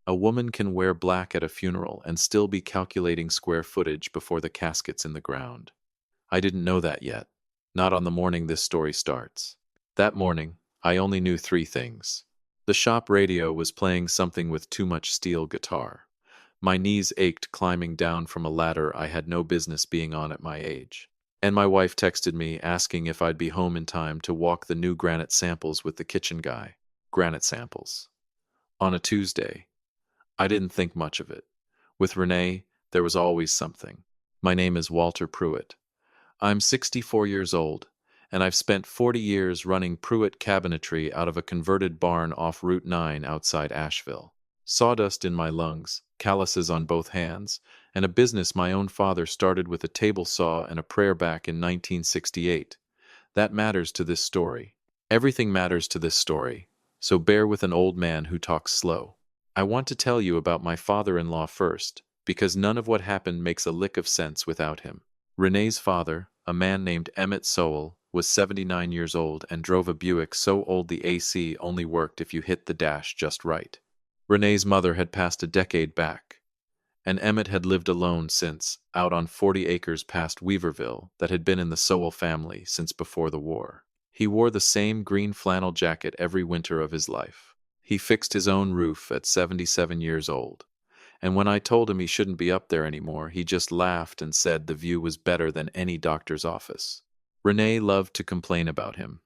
A woman can wear black at a funeral and still be calculating square footage before the casket's in the ground. I didn't know that yet. Not on the morning this story starts. That morning, I only knew three things. The shop radio was playing something with too much steel guitar. My knees ached climbing down from a ladder I had no business being on at my age. And my wife texted me asking if I'd be home in time to walk the new granite samples with the kitchen guy. Granite samples. On a Tuesday. I didn't think much of it. With Renee, there was always something. My name is Walter Pruitt. I'm 64 years old, and I've spent 40 years running Pruitt Cabinetry out of a converted barn off Route 9 outside Asheville. Sawdust in my lungs, calluses on both hands, and a business my own father started with a table saw and a prayer back in 1968. That matters to this story. Everything matters to this story, so bear with an old man who talks slow. I want to tell you about my father-in-law first, because none of what happened makes a lick of sense without him. Renee's father, a man named Emmett Sowell, was 79 years old and drove a Buick so old the AC only worked if you hit the dash just right. Renee's mother had passed a decade back, and Emmett had lived alone since, out on 40 acres past Weaverville that had been in the Sowell family since before the war. He wore the same green flannel jacket every winter of his life. He fixed his own roof at 77 years old, and when I told him he shouldn't be up there anymore, he just laughed and said the view was better than any doctor's office. Renee loved to complain about him.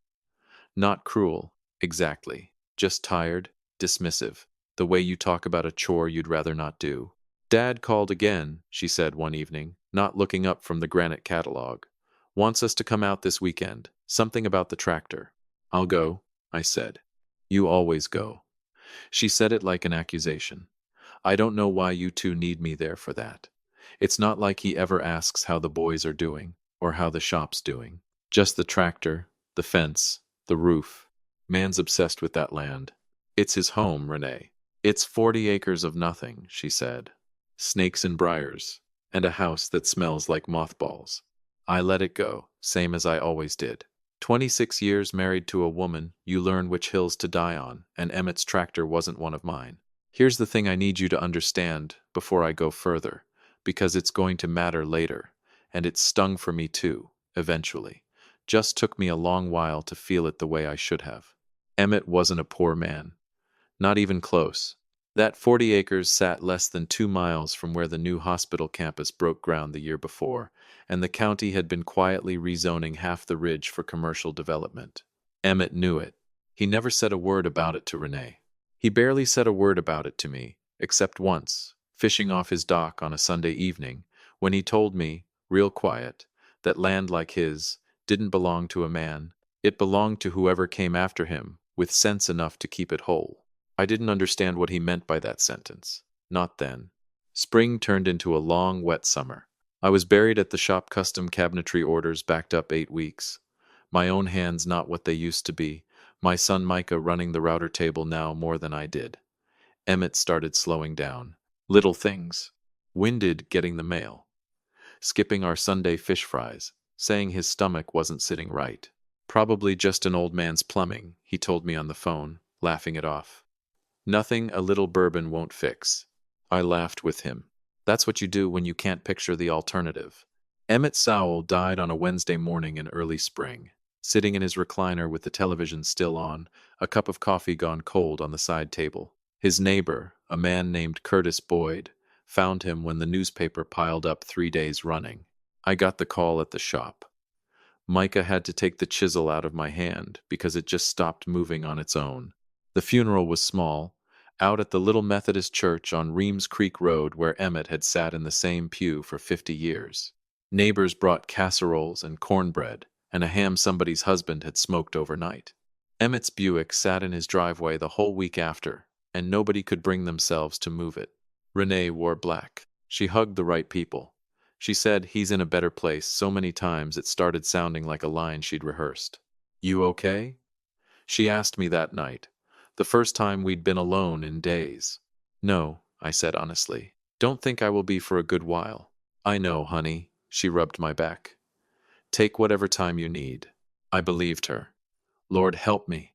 Not cruel, exactly, just tired, dismissive, the way you talk about a chore you'd rather not do. Dad called again, she said one evening, not looking up from the granite catalog. Wants us to come out this weekend. Something about the tractor. I'll go, I said. You always go. She said it like an accusation. I don't know why you two need me there for that. It's not like he ever asks how the boys are doing, or how the shop's doing. Just the tractor, the fence, the roof. Man's obsessed with that land. It's his home, Renee. It's 40 acres of nothing, she said. Snakes and briars, and a house that smells like mothballs. I let it go, same as I always did. 26 years married to a woman, you learn which hills to die on, and Emmett's tractor wasn't one of mine. Here's the thing I need you to understand before I go further, because it's going to matter later, and it stung for me too, eventually. Just took me a long while to feel it the way I should have. Emmett wasn't a poor man. Not even close. That 40 acres sat less than 2 miles from where the new hospital campus broke ground the year before, and the county had been quietly rezoning half the ridge for commercial development. Emmett knew it. He never said a word about it to Renee. He barely said a word about it to me, except once, fishing off his dock on a Sunday evening, when he told me, real quiet, that land like his didn't belong to a man. It belonged to whoever came after him, with sense enough to keep it whole. I didn't understand what he meant by that sentence. Not then. Spring turned into a long, wet summer. I was buried at the shop. Custom cabinetry orders backed up 8 weeks. My own hands not what they used to be. My son Micah running the router table now more than I did. Emmett started slowing down. Little things. Winded getting the mail. Skipping our Sunday fish fries, saying his stomach wasn't sitting right. Probably just an old man's plumbing, he told me on the phone, laughing it off. Nothing a little bourbon won't fix. I laughed with him. That's what you do when you can't picture the alternative. Emmett Sowell died on a Wednesday morning in early spring, sitting in his recliner with the television still on, a cup of coffee gone cold on the side table. His neighbor, a man named Curtis Boyd, found him when the newspaper piled up 3 days running. I got the call at the shop. Micah had to take the chisel out of my hand because it just stopped moving on its own. The funeral was small, out at the little Methodist church on Reams Creek Road where Emmett had sat in the same pew for 50 years. Neighbors brought casseroles and cornbread and a ham somebody's husband had smoked overnight. Emmett's Buick sat in his driveway the whole week after, and nobody could bring themselves to move it. Renee wore black. She hugged the right people. She said he's in a better place so many times it started sounding like a line she'd rehearsed. You okay? She asked me that night. The first time we'd been alone in days. No, I said honestly. Don't think I will be for a good while. I know, honey, she rubbed my back. Take whatever time you need. I believed her. Lord help me.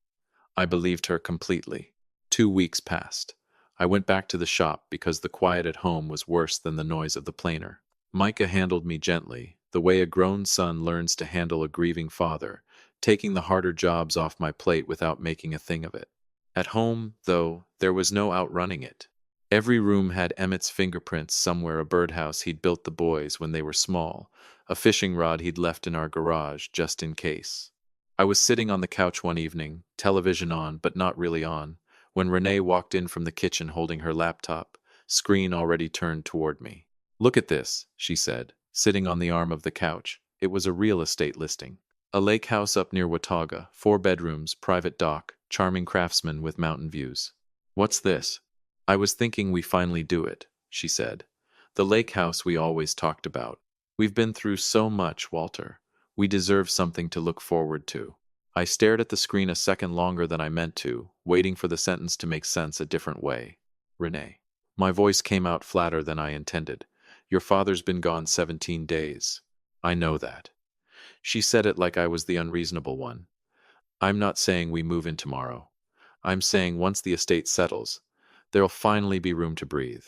I believed her completely. 2 weeks passed. I went back to the shop because the quiet at home was worse than the noise of the planer. Micah handled me gently, the way a grown son learns to handle a grieving father, taking the harder jobs off my plate without making a thing of it. At home, though, there was no outrunning it. Every room had Emmett's fingerprints somewhere, a birdhouse he'd built the boys when they were small, a fishing rod he'd left in our garage just in case. I was sitting on the couch one evening, television on but not really on, when Renee walked in from the kitchen holding her laptop, screen already turned toward me. "Look at this," she said, sitting on the arm of the couch. It was a real estate listing. A lake house up near Watauga, 4 bedrooms, private dock, charming craftsman with mountain views. "What's this?" "I was thinking we finally do it," she said. "The lake house we always talked about. We've been through so much, Walter. We deserve something to look forward to." I stared at the screen a second longer than I meant to, waiting for the sentence to make sense a different way. "Renee." My voice came out flatter than I intended. "Your father's been gone 17 days. I know that." She said it like I was the unreasonable one. "I'm not saying we move in tomorrow. I'm saying once the estate settles, there'll finally be room to breathe.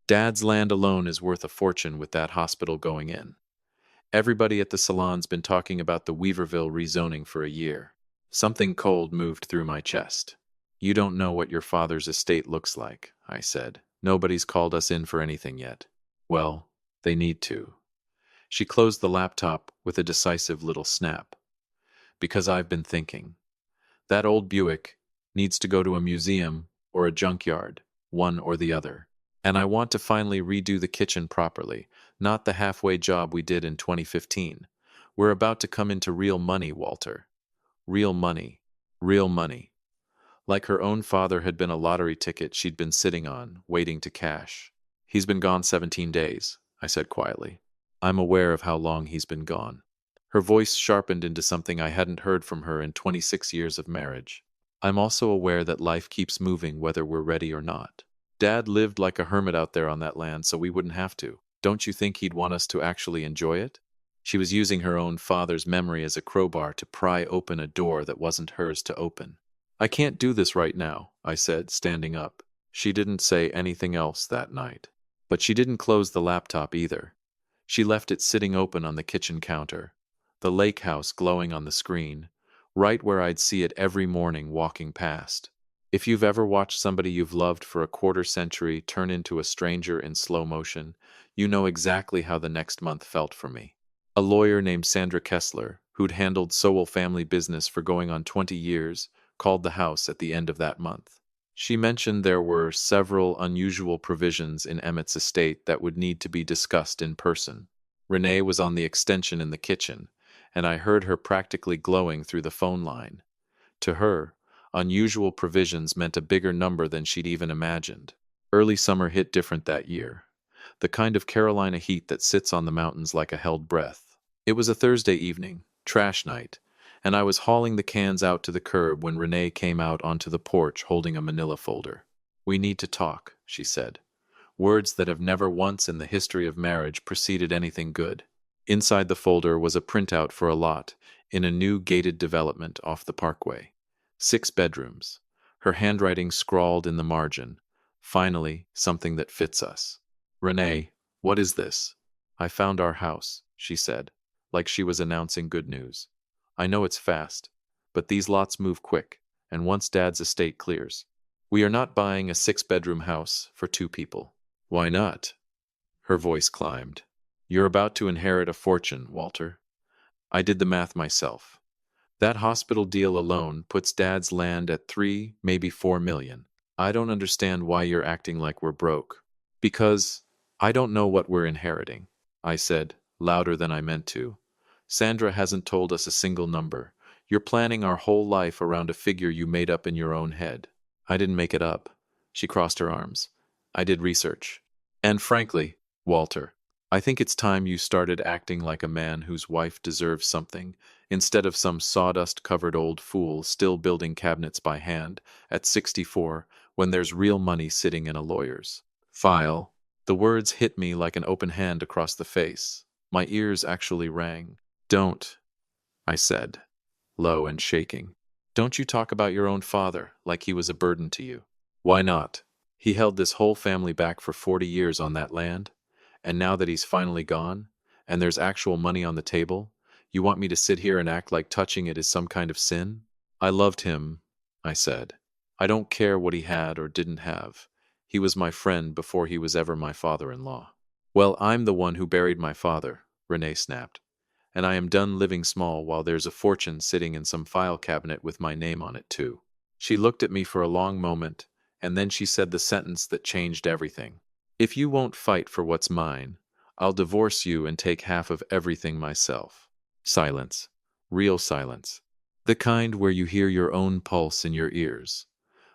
Dad's land alone is worth a fortune with that hospital going in. Everybody at the salon's been talking about the Weaverville rezoning for a year." Something cold moved through my chest. "You don't know what your father's estate looks like," I said. "Nobody's called us in for anything yet." "Well, they need to." She closed the laptop with a decisive little snap. "Because I've been thinking. That old Buick needs to go to a museum or a junkyard, one or the other. And I want to finally redo the kitchen properly, not the halfway job we did in 2015. We're about to come into real money, Walter. Real money. Real money." Like her own father had been a lottery ticket she'd been sitting on, waiting to cash. "He's been gone 17 days, I said quietly. "I'm aware of how long he's been gone." Her voice sharpened into something I hadn't heard from her in 26 years of marriage. "I'm also aware that life keeps moving whether we're ready or not. Dad lived like a hermit out there on that land so we wouldn't have to. Don't you think he'd want us to actually enjoy it?" She was using her own father's memory as a crowbar to pry open a door that wasn't hers to open. "I can't do this right now," I said, standing up. She didn't say anything else that night. But she didn't close the laptop either. She left it sitting open on the kitchen counter, the lake house glowing on the screen, right where I'd see it every morning walking past. If you've ever watched somebody you've loved for a quarter century turn into a stranger in slow motion, you know exactly how the next month felt for me. A lawyer named Sandra Kessler, who'd handled Sowell family business for going on 20 years, called the house at the end of that month. She mentioned there were several unusual provisions in Emmett's estate that would need to be discussed in person. Renee was on the extension in the kitchen, and I heard her practically glowing through the phone line. To her, unusual provisions meant a bigger number than she'd even imagined. Early summer hit different that year. The kind of Carolina heat that sits on the mountains like a held breath. It was a Thursday evening, trash night, and I was hauling the cans out to the curb when Renee came out onto the porch holding a manila folder. "We need to talk," she said. Words that have never once in the history of marriage preceded anything good. Inside the folder was a printout for a lot in a new gated development off the parkway. 6 bedrooms. Her handwriting scrawled in the margin. "Finally, something that fits us." "Renee, what is this?" "I found our house," she said, like she was announcing good news. "I know it's fast, but these lots move quick, and once Dad's estate clears. We are not buying a 6-bedroom house for 2 people." "Why not?" Her voice climbed. "You're about to inherit a fortune, Walter. I did the math myself. That hospital deal alone puts Dad's land at 3, maybe 4 million. I don't understand why you're acting like we're broke." "Because I don't know what we're inheriting," I said, louder than I meant to. "Sandra hasn't told us a single number. You're planning our whole life around a figure you made up in your own head." "I didn't make it up." She crossed her arms. "I did research. And frankly, Walter, I think it's time you started acting like a man whose wife deserves something, instead of some sawdust-covered old fool still building cabinets by hand at 64 when there's real money sitting in a lawyer's file." The words hit me like an open hand across the face. My ears actually rang. "Don't," I said, low and shaking. "Don't you talk about your own father like he was a burden to you." "Why not?" He held this whole family back for 40 years on that land, and now that he's finally gone, and there's actual money on the table, you want me to sit here and act like touching it is some kind of sin? I loved him, I said. I don't care what he had or didn't have. He was my friend before he was ever my father-in-law. Well, I'm the one who buried my father, Renee snapped, and I am done living small while there's a fortune sitting in some file cabinet with my name on it, too. She looked at me for a long moment, and then she said the sentence that changed everything. If you won't fight for what's mine, I'll divorce you and take half of everything myself. Silence. Real silence. The kind where you hear your own pulse in your ears.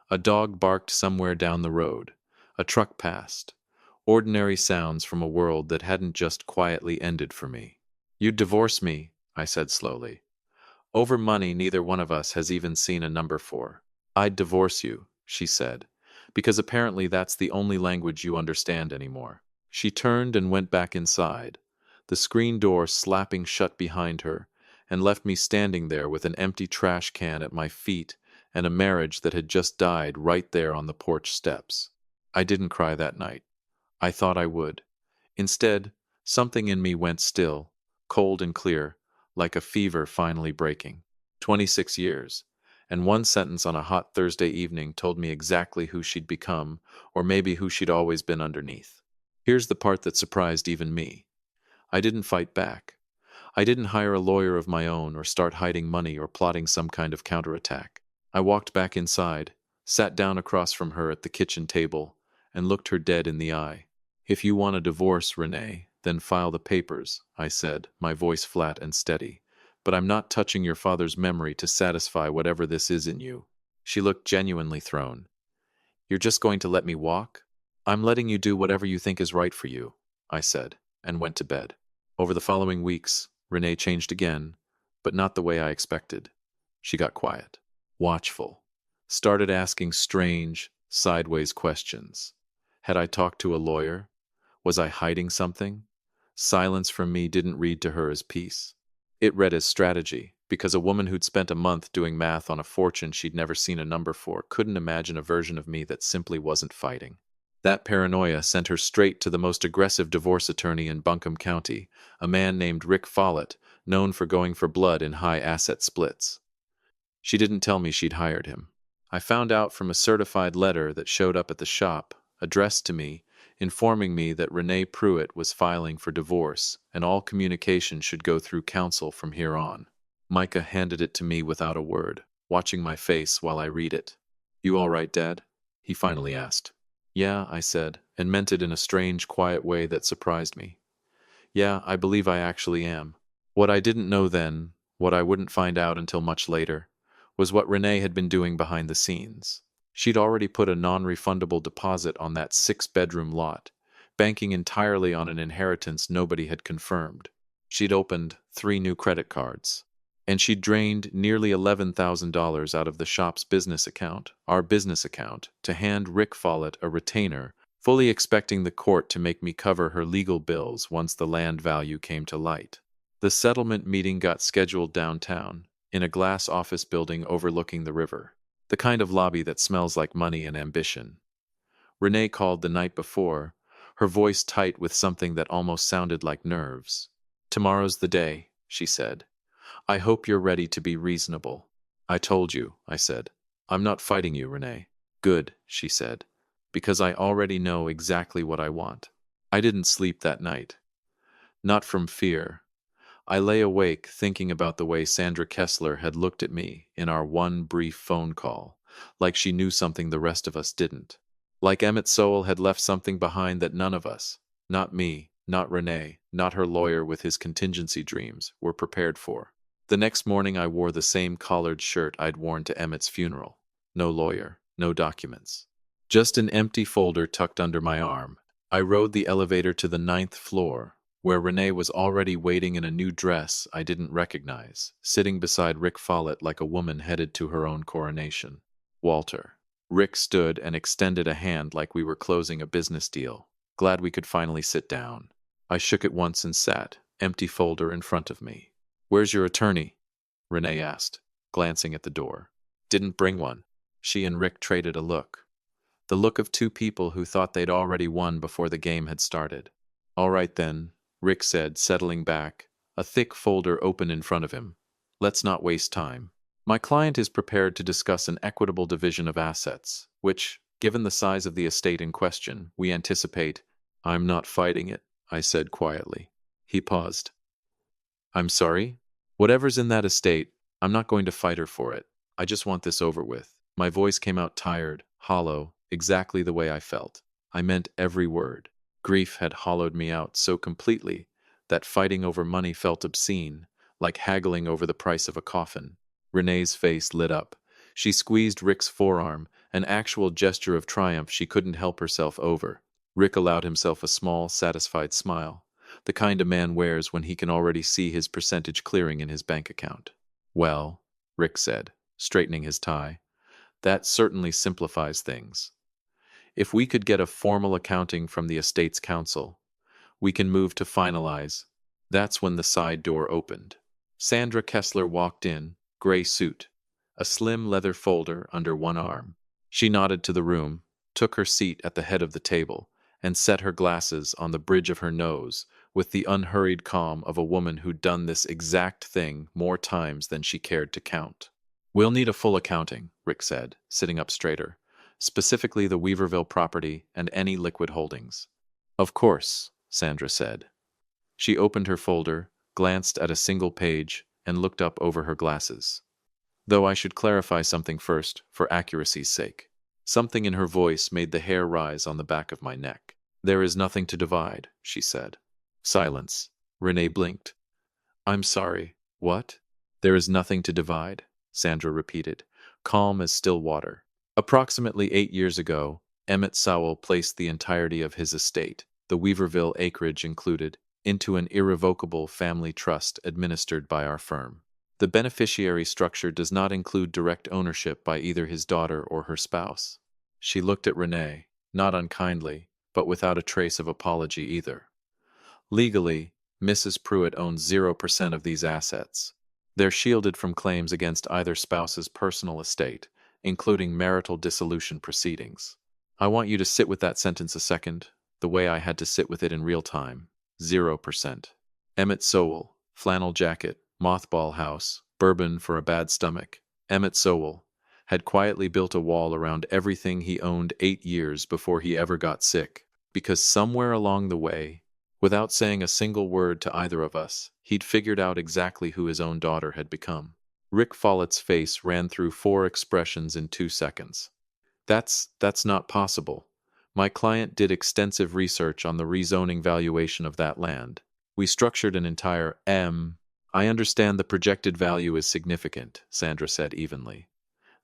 A dog barked somewhere down the road. A truck passed. Ordinary sounds from a world that hadn't just quietly ended for me. You'd divorce me, I said slowly. Over money neither one of us has even seen a number for. I'd divorce you, she said, because apparently that's the only language you understand anymore. She turned and went back inside, the screen door slapping shut behind her, and left me standing there with an empty trash can at my feet and a marriage that had just died right there on the porch steps. I didn't cry that night. I thought I would. Instead, something in me went still, cold and clear, like a fever finally breaking. 26 years, and one sentence on a hot Thursday evening told me exactly who she'd become, or maybe who she'd always been underneath. Here's the part that surprised even me. I didn't fight back. I didn't hire a lawyer of my own or start hiding money or plotting some kind of counterattack. I walked back inside, sat down across from her at the kitchen table, and looked her dead in the eye. If you want a divorce, Renee, then file the papers, I said, my voice flat and steady. But I'm not touching your father's memory to satisfy whatever this is in you. She looked genuinely thrown. You're just going to let me walk? I'm letting you do whatever you think is right for you, I said, and went to bed. Over the following weeks, Renee changed again, but not the way I expected. She got quiet, watchful, started asking strange, sideways questions. Had I talked to a lawyer? Was I hiding something? Silence from me didn't read to her as peace. It read as strategy, because a woman who'd spent a month doing math on a fortune she'd never seen a number for couldn't imagine a version of me that simply wasn't fighting. That paranoia sent her straight to the most aggressive divorce attorney in Buncombe County, a man named Rick Follett, known for going for blood in high asset splits. She didn't tell me she'd hired him. I found out from a certified letter that showed up at the shop, addressed to me, informing me that Renee Pruitt was filing for divorce and all communication should go through counsel from here on. Micah handed it to me without a word, watching my face while I read it. You all right, Dad? He finally asked. Yeah, I said, and meant it in a strange, quiet way that surprised me. Yeah, I believe I actually am. What I didn't know then, what I wouldn't find out until much later, was what Renee had been doing behind the scenes. She'd already put a non-refundable deposit on that 6-bedroom lot, banking entirely on an inheritance nobody had confirmed. She'd opened 3 new credit cards, and she'd drained nearly $11,000 out of the shop's business account, our business account, to hand Rick Follett a retainer, fully expecting the court to make me cover her legal bills once the land value came to light. The settlement meeting got scheduled downtown, in a glass office building overlooking the river. The kind of lobby that smells like money and ambition. Renee called the night before, her voice tight with something that almost sounded like nerves. Tomorrow's the day, she said. I hope you're ready to be reasonable. I told you, I said. I'm not fighting you, Renee. Good, she said, because I already know exactly what I want. I didn't sleep that night. Not from fear. I lay awake thinking about the way Sandra Kessler had looked at me in our one brief phone call, like she knew something the rest of us didn't. Like Emmett Sowell had left something behind that none of us, not me, not Renee, not her lawyer with his contingency dreams, were prepared for. The next morning I wore the same collared shirt I'd worn to Emmett's funeral. No lawyer, no documents. Just an empty folder tucked under my arm. I rode the elevator to the 9th floor, where Renee was already waiting in a new dress I didn't recognize, sitting beside Rick Follett like a woman headed to her own coronation. Walter. Rick stood and extended a hand like we were closing a business deal, glad we could finally sit down. I shook it once and sat, empty folder in front of me. Where's your attorney? Renee asked, glancing at the door. Didn't bring one. She and Rick traded a look. the look of two people who thought they'd already won before the game had started. All right then, Rick said, settling back, a thick folder open in front of him. Let's not waste time. My client is prepared to discuss an equitable division of assets, which, given the size of the estate in question, we anticipate. I'm not fighting it, I said quietly. He paused. I'm sorry? Whatever's in that estate, I'm not going to fight her for it. I just want this over with. My voice came out tired, hollow, exactly the way I felt. I meant every word. Grief had hollowed me out so completely that fighting over money felt obscene, like haggling over the price of a coffin. Renee's face lit up. She squeezed Rick's forearm, an actual gesture of triumph she couldn't help herself over. Rick allowed himself a small, satisfied smile, the kind a man wears when he can already see his percentage clearing in his bank account. Well, Rick said, straightening his tie, that certainly simplifies things. If we could get a formal accounting from the estate's council, we can move to finalize. That's when the side door opened. Sandra Kessler walked in, gray suit, a slim leather folder under one arm. She nodded to the room, took her seat at the head of the table, and set her glasses on the bridge of her nose with the unhurried calm of a woman who'd done this exact thing more times than she cared to count. We'll need a full accounting, Rick said, sitting up straighter, specifically the Weaverville property and any liquid holdings. Of course, Sandra said. She opened her folder, glanced at a single page, and looked up over her glasses. Though I should clarify something first, for accuracy's sake. Something in her voice made the hair rise on the back of my neck. There is nothing to divide, she said. Silence. Renee blinked. I'm sorry. What? There is nothing to divide, Sandra repeated, calm as still water. Approximately 8 years ago, Emmett Sowell placed the entirety of his estate, the Weaverville acreage included, into an irrevocable family trust administered by our firm. The beneficiary structure does not include direct ownership by either his daughter or her spouse. She looked at Renee, not unkindly, but without a trace of apology either. Legally, Mrs. Pruitt owns 0% of these assets. They're shielded from claims against either spouse's personal estate, including marital dissolution proceedings. I want you to sit with that sentence a second, the way I had to sit with it in real time. 0%. Emmett Sowell, flannel jacket, mothball house, bourbon for a bad stomach. Emmett Sowell had quietly built a wall around everything he owned 8 years before he ever got sick, because somewhere along the way, without saying a single word to either of us, he'd figured out exactly who his own daughter had become. Rick Follett's face ran through 4 expressions in 2 seconds. That's not possible. My client did extensive research on the rezoning valuation of that land. We structured an entire I understand the projected value is significant, Sandra said evenly.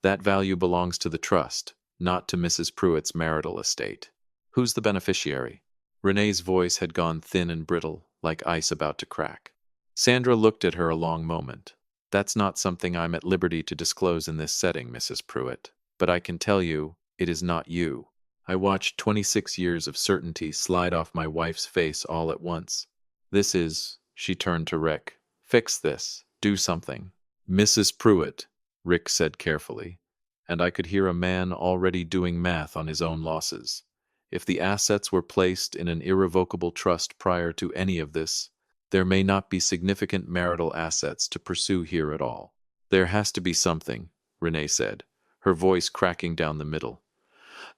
That value belongs to the trust, not to Mrs. Pruitt's marital estate. Who's the beneficiary? Renee's voice had gone thin and brittle, like ice about to crack. Sandra looked at her a long moment. That's not something I'm at liberty to disclose in this setting, Mrs. Pruitt. But I can tell you, it is not you. I watched 26 years of certainty slide off my wife's face all at once. This is, she turned to Rick. Fix this. Do something. Mrs. Pruitt, Rick said carefully, and I could hear a man already doing math on his own losses. If the assets were placed in an irrevocable trust prior to any of this, there may not be significant marital assets to pursue here at all. There has to be something, Renee said, her voice cracking down the middle.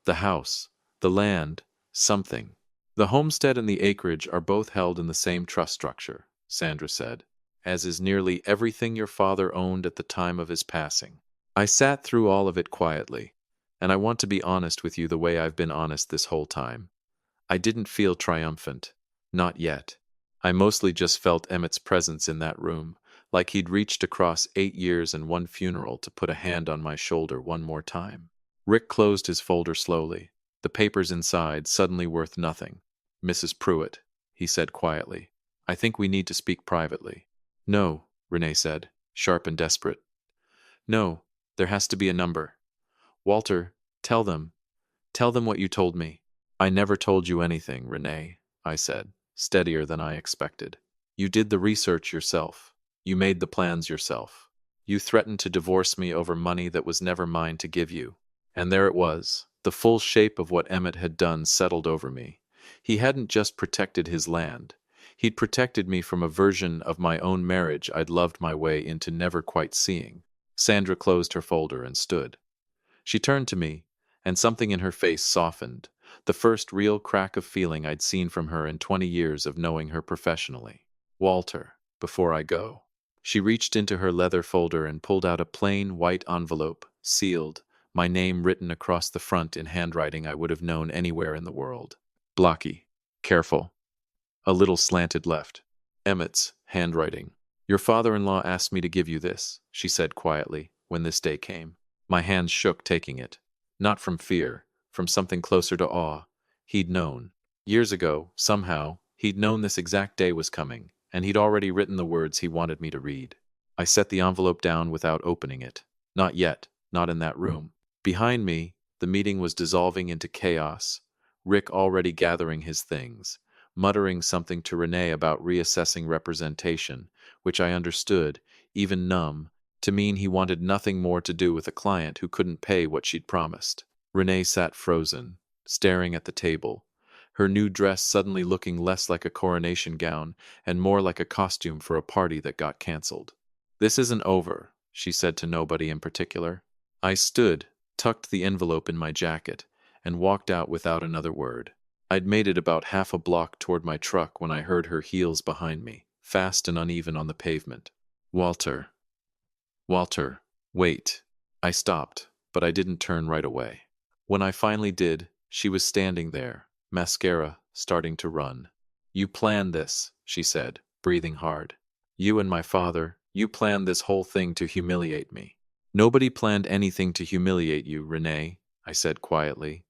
The house, the land, something. The homestead and the acreage are both held in the same trust structure, Sandra said, as is nearly everything your father owned at the time of his passing. I sat through all of it quietly, and I want to be honest with you the way I've been honest this whole time. I didn't feel triumphant. Not yet. I mostly just felt Emmett's presence in that room, like he'd reached across 8 years and 1 funeral to put a hand on my shoulder one more time. Rick closed his folder slowly, the papers inside suddenly worth nothing. Mrs. Pruitt, he said quietly, I think we need to speak privately. No, Renee said, sharp and desperate. No, there has to be a number. Walter, tell them what you told me. I never told you anything, Renee, I said, steadier than I expected. You did the research yourself. You made the plans yourself. You threatened to divorce me over money that was never mine to give you. And there it was, The full shape of what Emmett had done settled over me. He hadn't just protected his land. He'd protected me from a version of my own marriage I'd loved my way into never quite seeing. Sandra closed her folder and stood. She turned to me, and something in her face softened, the first real crack of feeling I'd seen from her in 20 years of knowing her professionally. Walter, before I go. She reached into her leather folder and pulled out a plain white envelope, sealed, my name written across the front in handwriting I would have known anywhere in the world. Blocky. Careful. A little slanted left. Emmett's handwriting. Your father-in-law asked me to give you this, she said quietly, when this day came. My hands shook taking it. Not from fear, from something closer to awe. He'd known. Years ago, somehow, he'd known this exact day was coming, and he'd already written the words he wanted me to read. I set the envelope down without opening it. Not yet, not in that room. Behind me, the meeting was dissolving into chaos, Rick already gathering his things, muttering something to Renee about reassessing representation, which I understood, even numb, to mean he wanted nothing more to do with a client who couldn't pay what she'd promised. Renee sat frozen, staring at the table, her new dress suddenly looking less like a coronation gown and more like a costume for a party that got canceled. This isn't over, she said to nobody in particular. I stood, tucked the envelope in my jacket, and walked out without another word. I'd made it about half a block toward my truck when I heard her heels behind me, fast and uneven on the pavement. Walter. Walter, wait. I stopped, but I didn't turn right away. When I finally did, she was standing there, mascara starting to run. You planned this, she said, breathing hard. You and my father, you planned this whole thing to humiliate me. Nobody planned anything to humiliate you, Renee, I said quietly.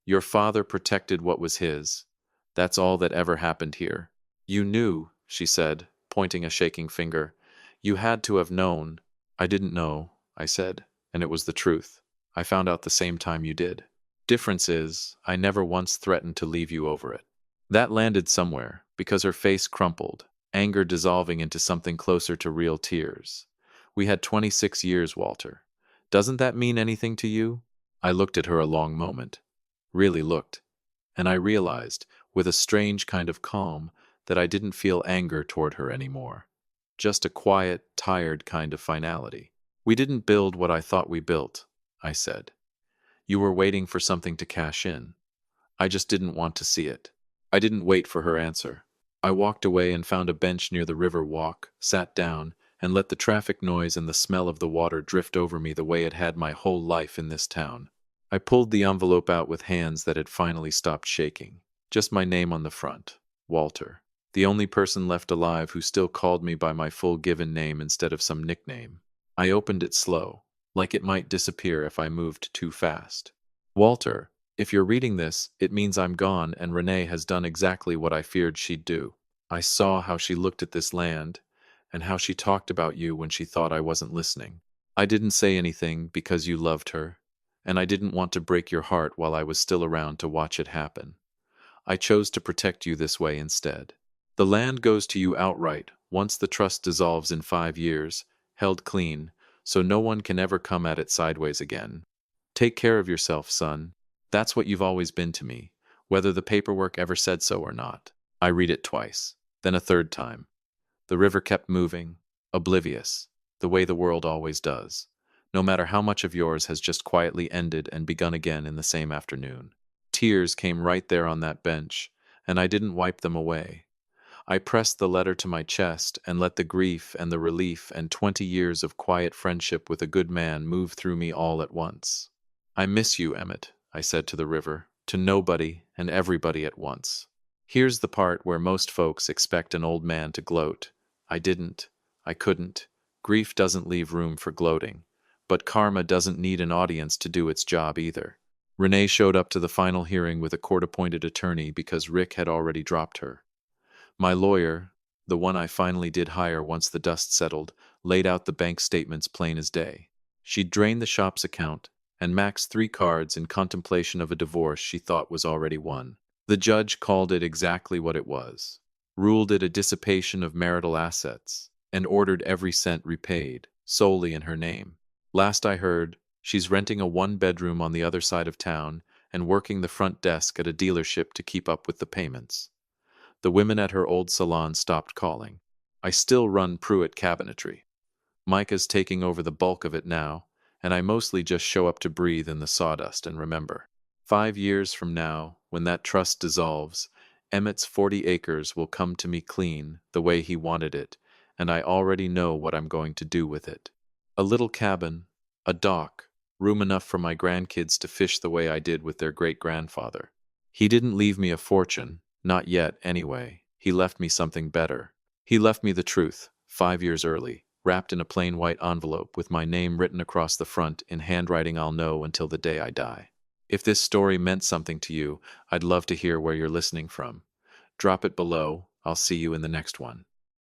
Your father protected what was his. That's all that ever happened here. You knew, she said, pointing a shaking finger. You had to have known. I didn't know, I said, and it was the truth. I found out the same time you did. Difference is, I never once threatened to leave you over it. That landed somewhere, because her face crumpled, anger dissolving into something closer to real tears. We had 26 years, Walter. Doesn't that mean anything to you? I looked at her a long moment. Really looked. And I realized, with a strange kind of calm, that I didn't feel anger toward her anymore. Just a quiet, tired kind of finality. We didn't build what I thought we built, I said. You were waiting for something to cash in. I just didn't want to see it. I didn't wait for her answer. I walked away and found a bench near the river walk, sat down, and let the traffic noise and the smell of the water drift over me the way it had my whole life in this town. I pulled the envelope out with hands that had finally stopped shaking. Just my name on the front, Walter. The only person left alive who still called me by my full given name instead of some nickname. I opened it slow, like it might disappear if I moved too fast. Walter, if you're reading this, it means I'm gone and Renee has done exactly what I feared she'd do. I saw how she looked at this land, and how she talked about you when she thought I wasn't listening. I didn't say anything because you loved her, and I didn't want to break your heart while I was still around to watch it happen. I chose to protect you this way instead. The land goes to you outright once the trust dissolves in 5 years, held clean, so no one can ever come at it sideways again. Take care of yourself, son. That's what you've always been to me, whether the paperwork ever said so or not. I read it twice, then a third time. The river kept moving, oblivious, the way the world always does, no matter how much of yours has just quietly ended and begun again in the same afternoon. Tears came right there on that bench, and I didn't wipe them away. I pressed the letter to my chest and let the grief and the relief and 20 years of quiet friendship with a good man move through me all at once. I miss you, Emmett, I said to the river, to nobody and everybody at once. Here's the part where most folks expect an old man to gloat. I didn't. I couldn't. Grief doesn't leave room for gloating. But karma doesn't need an audience to do its job either. Renee showed up to the final hearing with a court-appointed attorney because Rick had already dropped her. My lawyer, the one I finally did hire once the dust settled, laid out the bank statements plain as day. She'd drained the shop's account and maxed 3 cards in contemplation of a divorce she thought was already won. The judge called it exactly what it was, ruled it a dissipation of marital assets, and ordered every cent repaid, solely in her name. Last I heard, she's renting a 1-bedroom on the other side of town, and working the front desk at a dealership to keep up with the payments. The women at her old salon stopped calling. I still run Pruitt Cabinetry. Micah's taking over the bulk of it now, and I mostly just show up to breathe in the sawdust and remember. 5 years from now, when that trust dissolves, Emmett's 40 acres will come to me clean, the way he wanted it, and I already know what I'm going to do with it. A little cabin, a dock, room enough for my grandkids to fish the way I did with their great-grandfather. He didn't leave me a fortune, not yet anyway. He left me something better. He left me the truth, 5 years early, wrapped in a plain white envelope with my name written across the front in handwriting I'll know until the day I die. If this story meant something to you, I'd love to hear where you're listening from. Drop it below. I'll see you in the next one.